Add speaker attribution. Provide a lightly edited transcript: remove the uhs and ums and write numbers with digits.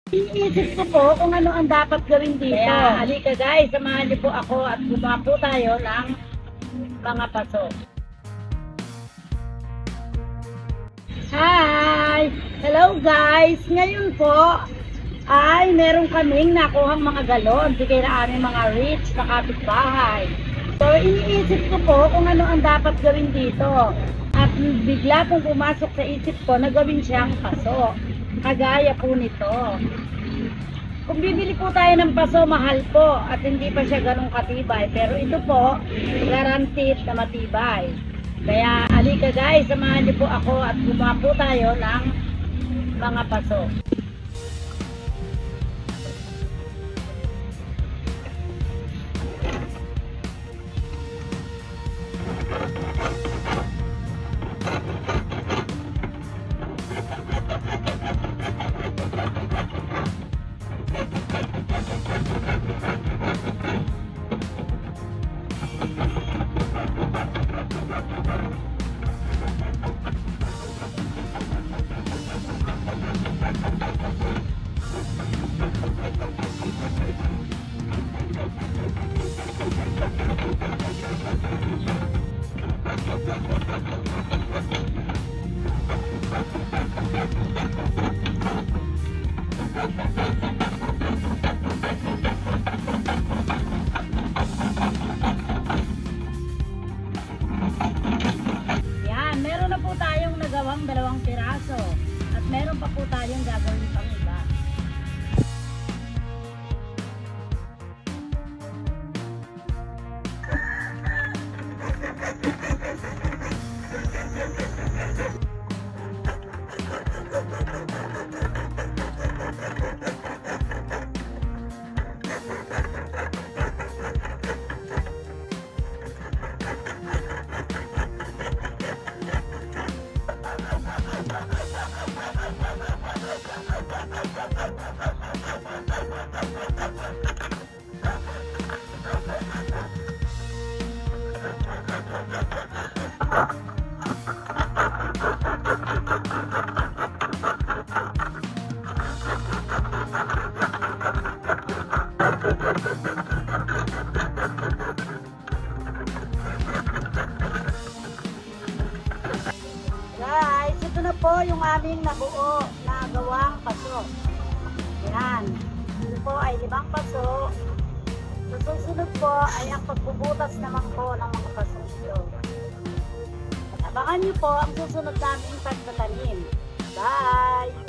Speaker 1: Iniisip ko po kung ano ang dapat gawin dito. Kaya halika guys, samahan niyo po ako at gumawa po tayo ng mga paso. Hi! Hello guys! Ngayon po ay meron kaming nakuhang mga galon. Bigay na aming mga rich na kapitbahay. So iniisip ko po kung ano ang dapat gawin dito. At bigla pong pumasok sa isip ko na gawin siyang paso. Kagaya po nito. Kung bibili po tayo ng paso, mahal po at hindi pa siya ganun katibay. Pero ito po, guaranteed na matibay. Kaya alika guys, samahan niyo po ako at gumawa po tayo ng mga paso. Yan, meron na po tayong nagawang 2 piraso at meron pa po tayong gagawin pang iba. Guys, ito na po yung aming nabuo na gawang paso. Yan. Ito po ay 5 paso. Sa susunod po ay ang pagbubutas naman po ng mga paso ito. At abangan nyo po ang susunod naming pagtatanim. Bye!